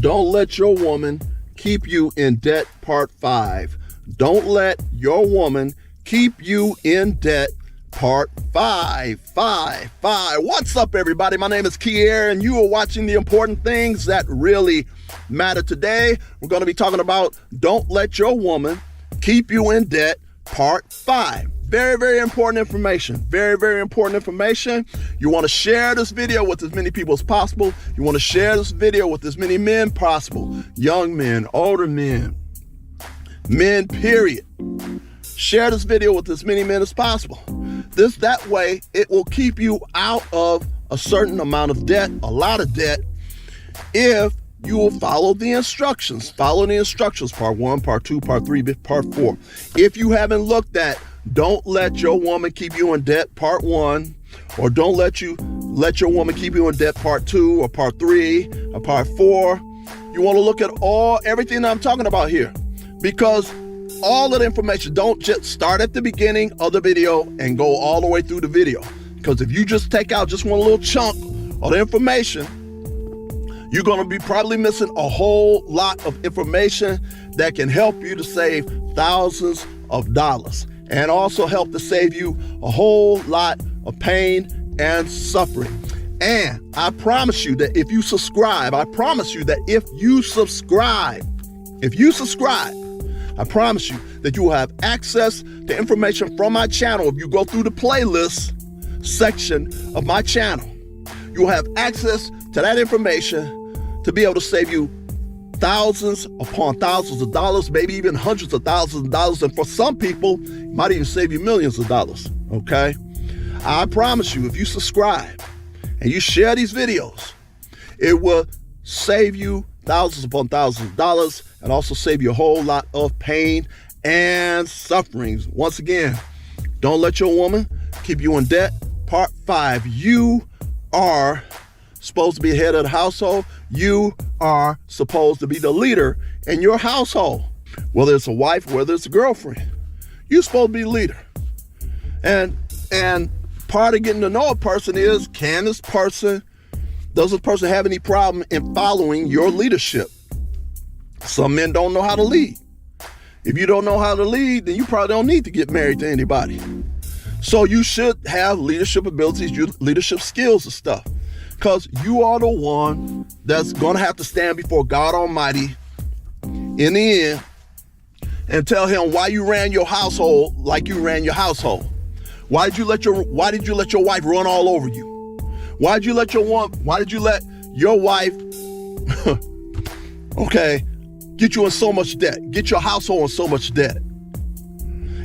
Don't let your woman keep you in debt, part 5. Don't let your woman keep you in debt, part 5. What's up, everybody? My name is Kier, and you are watching the important things that really matter today. We're going to be talking about don't let your woman keep you in debt, part 5. Very, very important information. Very, very important information. You want to share this video with as many people as possible. You want to share this video with as many men possible. Young men, older men, men, period. Share this video with as many men as possible. That way, it will keep you out of a certain amount of debt, a lot of debt, if you will follow the instructions. Follow the instructions, part 1, part 2, part 3, part 4. If you haven't looked at don't let your woman keep you in debt, part 1, or don't let your woman keep you in debt, part 2, or part 3, or part 4, you want to look at everything that I'm talking about here, because all of the information, don't just start at the beginning of the video and go all the way through the video. Because if you just take out just one little chunk of the information, you're going to be probably missing a whole lot of information that can help you to save thousands of dollars and also help to save you a whole lot of pain and suffering. And I promise you that if you subscribe, I promise you that if you subscribe, I promise you that you will have access to information from my channel. If you go through the playlist section of my channel, you will have access to that information to be able to save you thousands upon thousands of dollars, maybe even hundreds of thousands of dollars. And for some people, it might even save you millions of dollars, okay? I promise you, if you subscribe and you share these videos, it will save you thousands upon thousands of dollars and also save you a whole lot of pain and sufferings. Once again, don't let your woman keep you in debt. Part 5, you are supposed to be head of the household. You are supposed to be the leader in your household. Whether it's a wife, whether it's a girlfriend, you're supposed to be the leader. And part of getting to know a person is, does this person have any problem in following your leadership? Some men don't know how to lead. If you don't know how to lead, then you probably don't need to get married to anybody. So you should have leadership abilities, leadership skills and stuff, because you are the one that's going to have to stand before God Almighty in the end and tell him why you ran your household like you ran your household. Why did you let your wife run all over you? Why did you let your wife get you in so much debt, get your household in so much debt?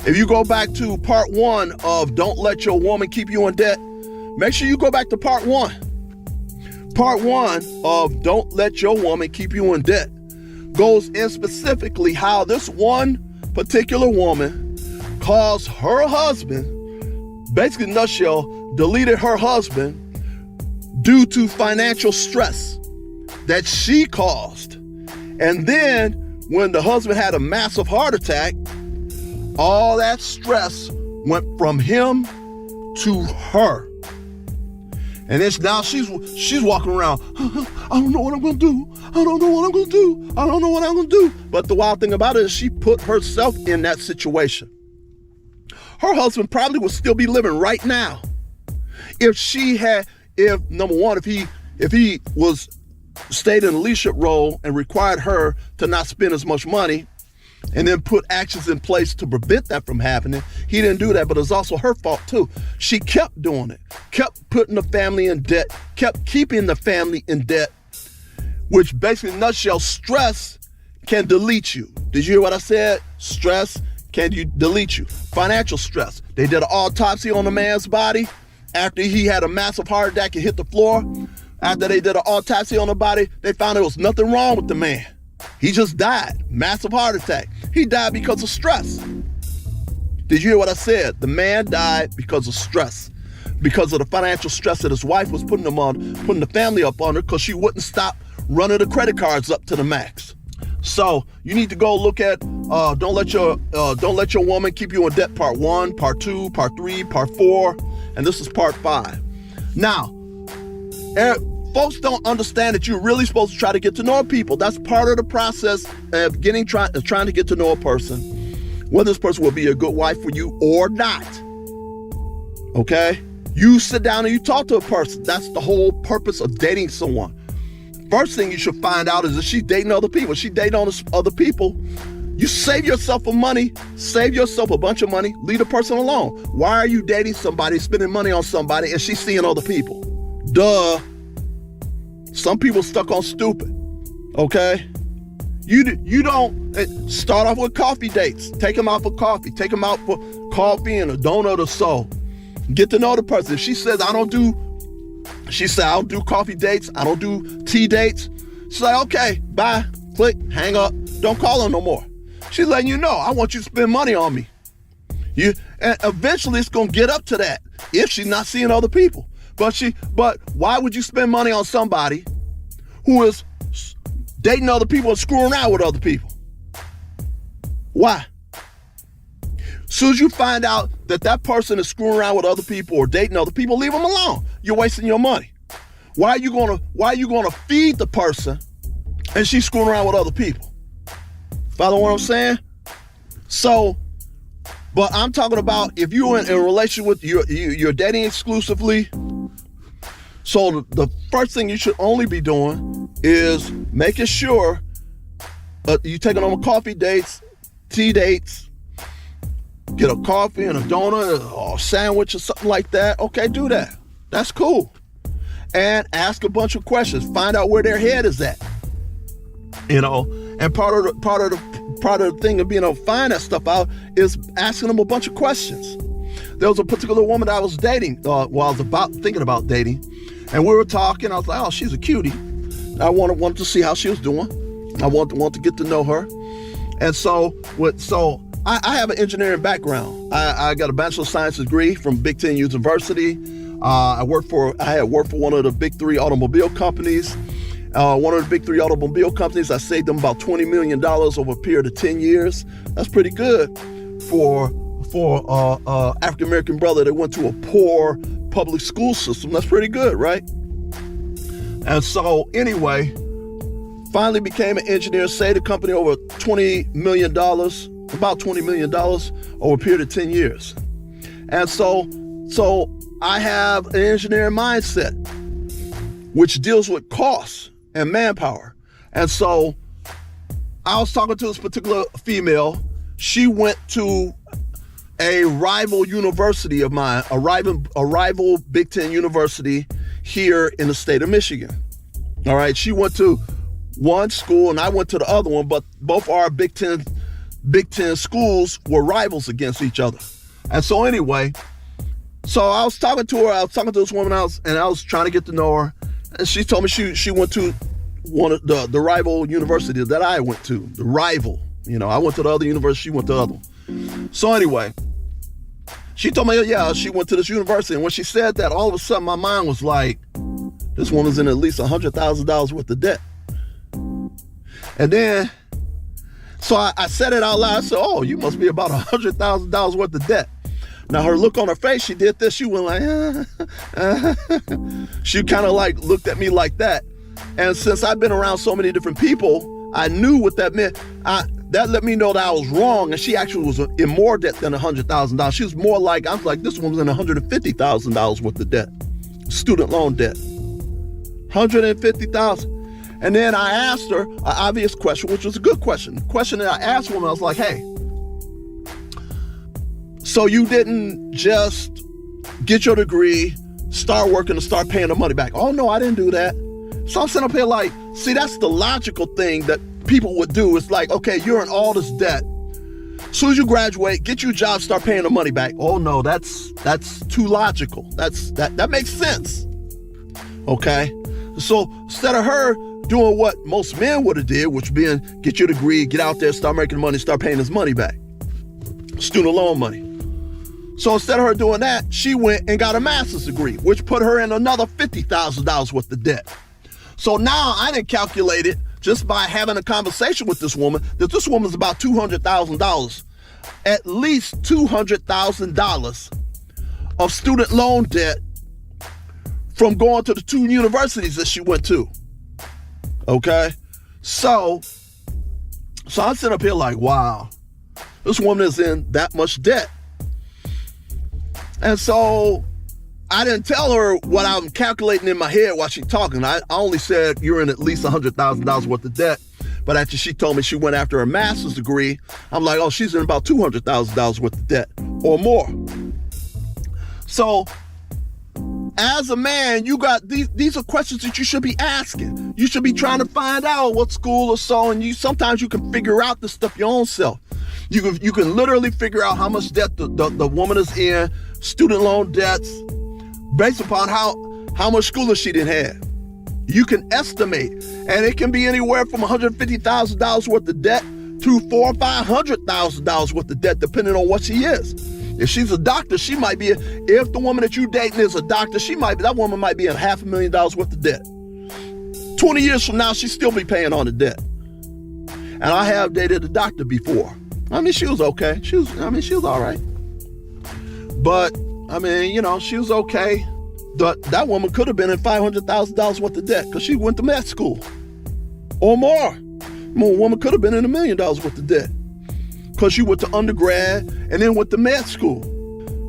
If you go back to part 1 of don't let your woman keep you in debt, make sure you go back to part 1. Part 1 of don't let your woman keep you in debt goes in specifically how this one particular woman caused her husband, basically in a nutshell, deleted her husband due to financial stress that she caused. And then when the husband had a massive heart attack, all that stress went from him to her. And now she's walking around, I don't know what I'm going to do. I don't know what I'm going to do. I don't know what I'm going to do. But the wild thing about it is she put herself in that situation. Her husband probably would still be living right now if number one, if he was stayed in a leadership role and required her to not spend as much money and then put actions in place to prevent that from happening. He didn't do that, but it's also her fault too. She kept doing it, kept putting the family in debt, kept keeping the family in debt, which basically in a nutshell, stress can delete you. Did you hear what I said? Stress can delete you. Financial stress. They did an autopsy on the man's body after he had a massive heart attack and hit the floor. After they did an autopsy on the body, they found there was nothing wrong with the man. He just died. Massive heart attack. He died because of stress. Did you hear what I said? The man died because of stress. Because of the financial stress that his wife was putting the family up on her, because she wouldn't stop running the credit cards up to the max. So you need to go look at don't let your woman keep you in debt, part 1, part 2, part 3, part 4, and this is part 5. Now, folks don't understand that you're really supposed to try to get to know people. That's part of the process of trying to get to know a person, whether this person will be a good wife for you or not. Okay? You sit down and you talk to a person. That's the whole purpose of dating someone. First thing you should find out is if she's dating other people. If she's dating other people, you save yourself some money, save yourself a bunch of money, leave the person alone. Why are you dating somebody, spending money on somebody, and she's seeing other people? Duh. Some people stuck on stupid, okay? You don't start off with coffee dates. Take them out for coffee. Take them out for coffee and a donut or so. Get to know the person. If she says, I don't do coffee dates, I don't do tea dates, she's like, okay, bye, click, hang up, don't call her no more. She's letting you know, I want you to spend money on me. And eventually it's gonna get up to that if she's not seeing other people. But why would you spend money on somebody who is dating other people and screwing around with other people? Why? As soon as you find out that person is screwing around with other people or dating other people, leave them alone. You're wasting your money. Why are you gonna feed the person and she's screwing around with other people? Follow what I'm saying? So, but I'm talking about if you're in a relationship with you're dating exclusively. So the first thing you should only be doing is making sure you taking on coffee dates, tea dates, get a coffee and a donut or a sandwich or something like that. Okay, do that. That's cool. And ask a bunch of questions. Find out where their head is at. And part of the thing of being able to find that stuff out is asking them a bunch of questions. There was a particular woman that I was dating, I was thinking about dating, and we were talking. I was like, oh, she's a cutie. I wanted to see how she was doing. I want to get to know her. And so I have an engineering background. I got a Bachelor of Science degree from Big Ten University. I had worked for one of the big three automobile companies. One of the big three automobile companies, I saved them about $20 million over a period of 10 years. That's pretty good for African-American brother that went to a poor public school system. That's pretty good, right? And so anyway, finally became an engineer, saved the company over $20 million, about $20 million over a period of 10 years. And so I have an engineering mindset, which deals with costs and manpower. And so I was talking to this particular female. She went to a rival university of mine, a rival Big Ten university here in the state of Michigan. All right, she went to one school and I went to the other one, but both our Big Ten schools were rivals against each other. And so anyway, so I was talking to her. I was talking to this woman, I was trying to get to know her. And she told me she went to one of the rival university that I went to. The rival, I went to the other university, she went to the other one. So anyway, she told me, yeah, she went to this university. And when she said that, all of a sudden my mind was like, this woman's in at least $100,000 worth of debt. And then, so I said it out loud. I said, oh, you must be about $100,000 worth of debt. Now her look on her face, she did this. She went like, She kind of like looked at me like that. And since I've been around so many different people, I knew what that meant. That let me know that I was wrong. And she actually was in more debt than $100,000. She was more like, I was like, this woman's in $150,000 worth of debt, student loan debt, $150,000. And then I asked her an obvious question, which was a good question. The question that I asked woman, I was like, hey, so you didn't just get your degree, start working, and start paying the money back? Oh, no, I didn't do that. So I'm sitting up here like, see, that's the logical thing that people would do. It's like, okay, you're in all this debt. As soon as you graduate, get you a job, start paying the money back. Oh, no, that's too logical. That makes sense. Okay? So instead of her doing what most men would have did, which being get your degree, get out there, start making money, start paying his money back. Student loan money. So instead of her doing that, she went and got a master's degree, which put her in another $50,000 worth of debt. So now I didn't calculate it just by having a conversation with this woman, that this woman's about $200,000, at least $200,000 of student loan debt from going to the 2 universities that she went to. Okay? So I'm sitting up here like, wow, this woman is in that much debt. And so I didn't tell her what I'm calculating in my head while she's talking. I only said you're in at least $100,000 worth of debt. But after she told me she went after her master's degree, I'm like, oh, she's in about $200,000 worth of debt or more. So as a man, you got these are questions that you should be asking. You should be trying to find out what school or so, and sometimes you can figure out this stuff your own self. You can literally figure out how much debt the woman is in, student loan debts, based upon how much schooling she didn't have. You can estimate, and it can be anywhere from $150,000 worth of debt to $400,000 or $500,000 worth of debt, depending on what she is. If she's a doctor, she might be. If the woman that you dating is a doctor, that woman might be in $500,000 worth of debt. 20 years from now, she'll still be paying on the debt. And I have dated a doctor before. I mean, she was okay. She was all right. But she was okay. That woman could have been in $500,000 worth of debt because she went to med school or more. A woman could have been in $1 million worth of debt because she went to undergrad and then went to med school.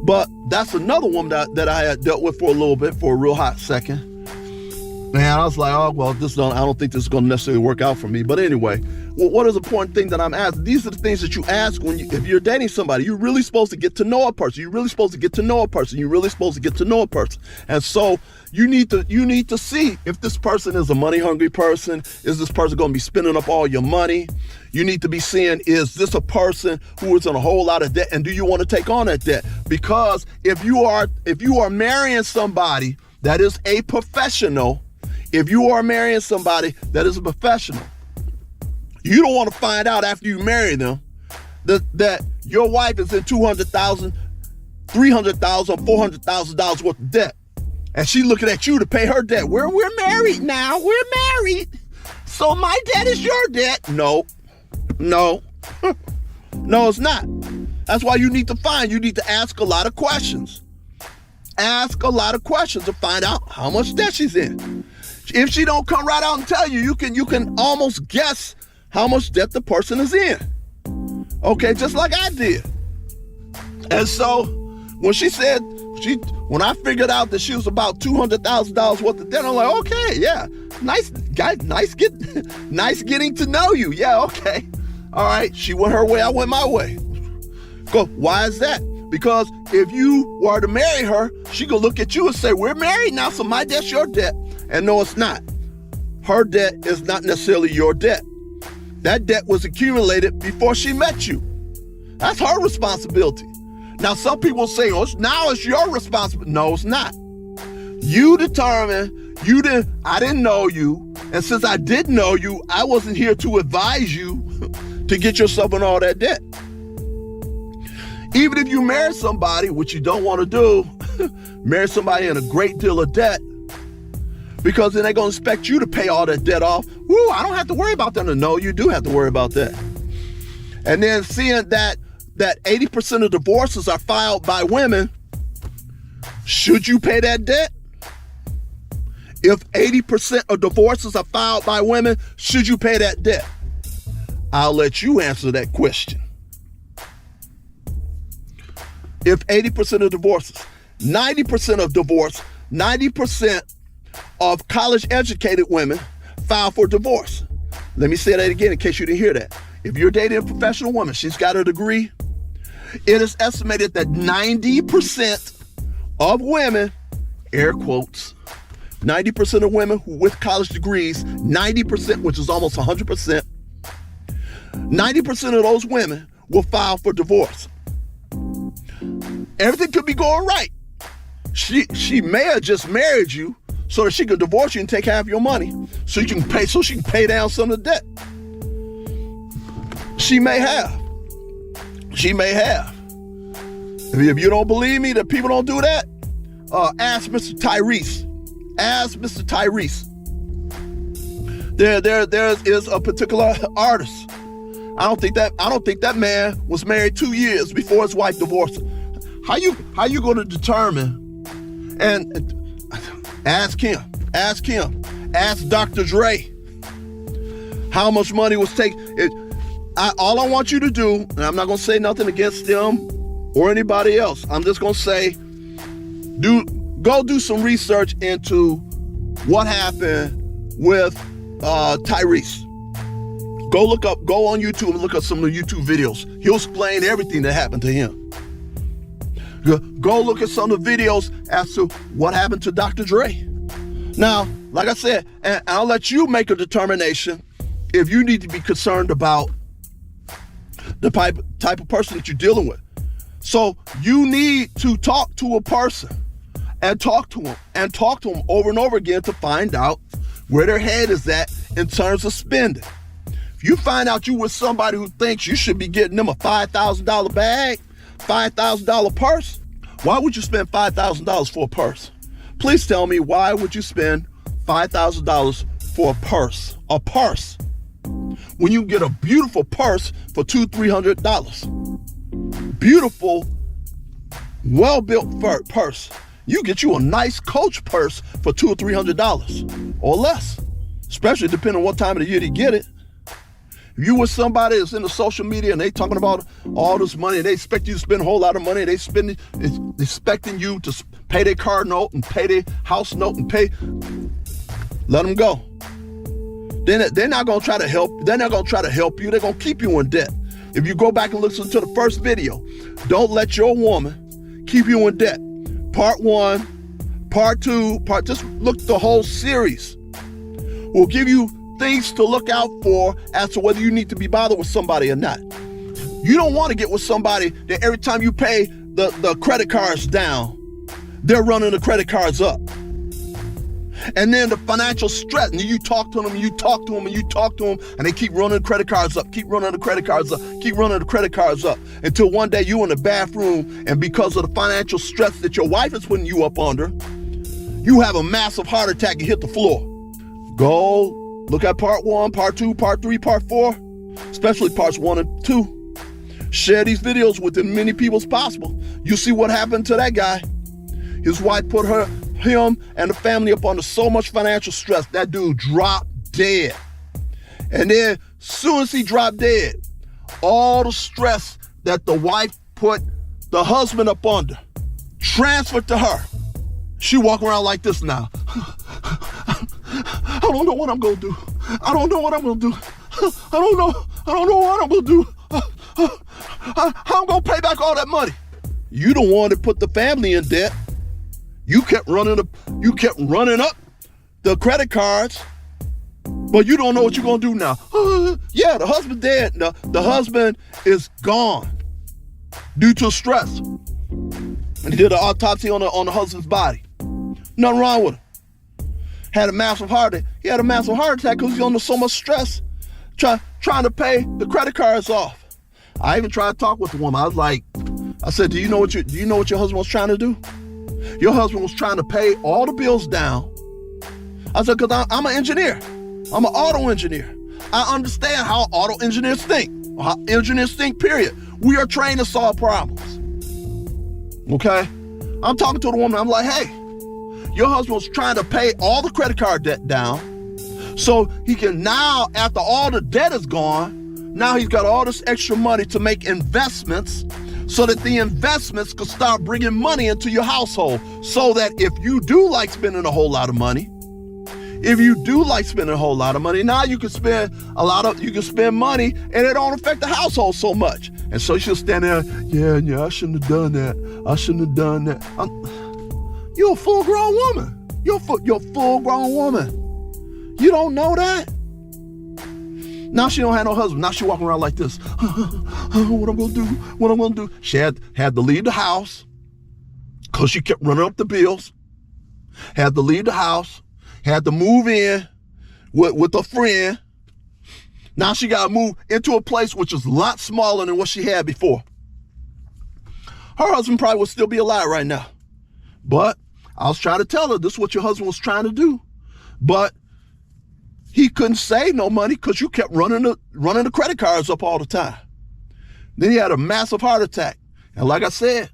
But that's another woman that I had dealt with for a little bit, for a real hot second. Man, I was like, oh, well, I don't think this is going to necessarily work out for me. But anyway, what is the important thing that I'm asking? These are the things that you ask if you're dating somebody. You're really supposed to get to know a person. You're really supposed to get to know a person. You're really supposed to get to know a person. And so you need to see if this person is a money-hungry person. Is this person going to be spending up all your money? You need to be seeing, is this a person who is in a whole lot of debt, and do you want to take on that debt? Because if you are marrying somebody that is a professional, if you are marrying somebody that is a professional, you don't want to find out after you marry them that your wife is in $200,000, $300,000, $400,000 worth of debt. And she looking at you to pay her debt. We're married now. We're married. So my debt is your debt. No, it's not. That's why you need to ask a lot of questions. Ask a lot of questions to find out how much debt she's in. If she don't come right out and tell you, you can almost guess how much debt the person is in. Okay, just like I did. And so when I figured out that she was about $200,000 worth of debt, I'm like, okay, yeah, nice getting to know you. Yeah, okay. All right, she went her way, I went my way. Why is that? Because if you were to marry her, she gonna look at you and say, we're married now, so my debt's your debt. And no, it's not. Her debt is not necessarily your debt. That debt was accumulated before she met you. That's her responsibility. Now, some people say, oh, now it's your responsibility. No, it's not. You determine, I didn't know you. And since I did know you, I wasn't here to advise you to get yourself in all that debt. Even if you marry somebody, which you don't want to do, marry somebody in a great deal of debt, because then they're going to expect you to pay all that debt off. Woo, I don't have to worry about that. No, you do have to worry about that. And then seeing that 80% of divorces are filed by women, should you pay that debt? If 80% of divorces are filed by women, should you pay that debt? I'll let you answer that question. If 80% of divorces, 90% of divorce, 90% of college-educated women file for divorce. Let me say that again in case you didn't hear that. If you're dating a professional woman, she's got her degree, it is estimated that 90% of women, air quotes, 90% of women with college degrees, 90%, which is almost 100%, 90% of those women will file for divorce. Everything could be going right. She may have just married you so that she could divorce you and take half your money so she can pay down some of the debt. She may have. If you don't believe me that people don't do that, ask Mr. Tyrese. There is a particular artist. I don't think that man was married 2 years before his wife divorced him. How you going to determine? And Ask him. Ask him. Ask Dr. Dre how much money was taken. All I want you to do, and I'm not going to say nothing against them or anybody else. I'm just going to say, go do some research into what happened with Tyrese. Go on YouTube and look up some of the YouTube videos. He'll explain everything that happened to him. Go look at some of the videos as to what happened to Dr. Dre. Now, like I said, and I'll let you make a determination if you need to be concerned about the type of person that you're dealing with. So you need to talk to a person and talk to them over and over again to find out where their head is at in terms of spending. If you find out you with somebody who thinks you should be getting them a $5,000 bag, $5,000 purse, why would you spend $5,000 for a purse? Please tell me, why would you spend $5,000 for a purse? A purse. When you get a beautiful purse for $200-$300. Beautiful, well-built purse. You get you a nice Coach purse for $200 or $300 or less, especially depending on what time of the year you get it. If you with somebody that's in the social media and they talking about all this money and they expect you to spend a whole lot of money, they expecting you to pay their car note and pay their house note and let them go. They're not gonna try to help. They're not gonna try to help you. They're gonna keep you in debt. If you go back and listen to the first video, don't let your woman keep you in debt. Part 1, part 2, just look the whole series. We'll give you things to look out for as to whether you need to be bothered with somebody or not. You don't want to get with somebody that every time you pay the credit cards down, they're running the credit cards up. And then the financial stress, and you talk to them, and you talk to them, and you talk to them, and they keep running the credit cards up, keep running the credit cards up, keep running the credit cards up, until one day you in the bathroom, and because of the financial stress that your wife is putting you up under, you have a massive heart attack and hit the floor. Go look at part 1, part 2, part 3, part 4, especially parts 1 and 2. Share these videos with as many people as possible. You see what happened to that guy. His wife put him and the family up under so much financial stress, that dude dropped dead. And then soon as he dropped dead, all the stress that the wife put the husband up under transferred to her. She walking around like this now. I don't know what I'm gonna do. I don't know what I'm gonna do. I don't know what I'm gonna do. How I'm gonna pay back all that money? You the one that put the family in debt. You kept running up the credit cards, but you don't know what you're gonna do now. Yeah, the husband dead. The husband is gone due to stress. And he did an autopsy on the husband's body. Nothing wrong with him. Had a massive heart attack. He had a massive heart attack because he's under so much stress trying to pay the credit cards off. I even tried to talk with the woman. I said, do you know what your husband was trying to do? Your husband was trying to pay all the bills down. I said, because I'm an engineer. I'm an auto engineer. I understand how auto engineers think. How engineers think, period. We are trained to solve problems. Okay? I'm talking to the woman. I'm like, hey, your husband was trying to pay all the credit card debt down so he can now, after all the debt is gone, now he's got all this extra money to make investments so that the investments could start bringing money into your household, so that if you do like spending a whole lot of money, now you can spend money and it don't affect the household so much. And so she'll stand there, yeah, I shouldn't have done that. You're a full-grown woman. You're a full-grown woman. You don't know that? Now she don't have no husband. Now she walking around like this. What I'm gonna do? She had to leave the house because she kept running up the bills. Had to leave the house. Had to move in with a friend. Now she got to move into a place which is a lot smaller than what she had before. Her husband probably would still be alive right now. But I was trying to tell her this is what your husband was trying to do. But he couldn't save no money because you kept running the credit cards up all the time. Then he had a massive heart attack. And like I said,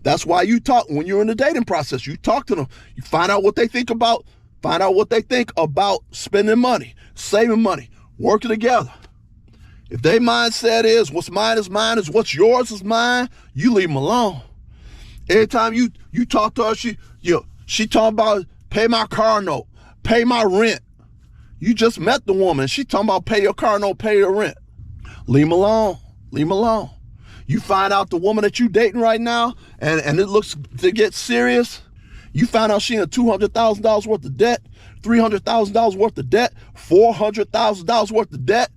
That's why you talk when you're in the dating process. You talk to them. You find out what they think about. Find out what they think about spending money, saving money, working together. If their mindset is what's mine is what's yours is mine, you leave them alone. Every time you talk to her, she talking about pay my car note, pay my rent. You just met the woman. She talking about pay your car note, pay your rent. Leave them alone. Leave them alone. You find out the woman that you dating right now, and it looks to get serious. You find out she in $200,000 worth of debt, $300,000 worth of debt, $400,000 worth of debt.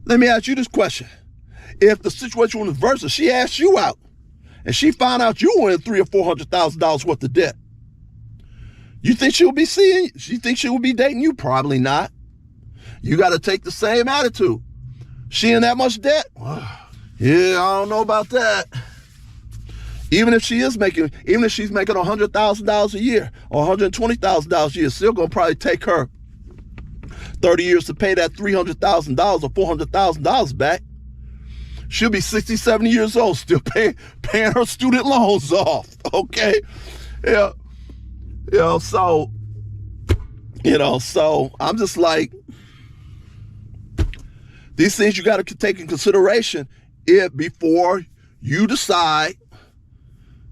Let me ask you this question. If the situation was reversed, she asked you out, and she found out you were in $300,000 or $400,000 worth of debt, you think she'll be seeing you? She think she will be dating you? Probably not. You got to take the same attitude. She in that much debt? Yeah, I don't know about that. Even if she's making $100,000 a year or $120,000 a year, still gonna probably take her 30 years to pay that $300,000 or $400,000 back. She'll be 60, 70 years old, still paying her student loans off. Okay, yeah, so I'm just like, these things you got to take in consideration before you decide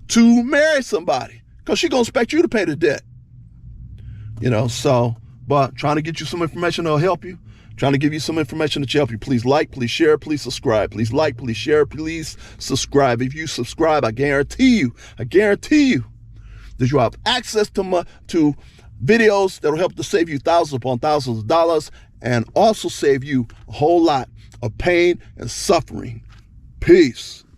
to marry somebody, because she's going to expect you to pay the debt. But trying to get you some information that'll help you, trying to give you some information that will help you. Please like, please share, please subscribe. Please like, please share, please subscribe. If you subscribe, I guarantee you that you have access to videos that will help to save you thousands upon thousands of dollars, and also save you a whole lot of pain and suffering. Peace.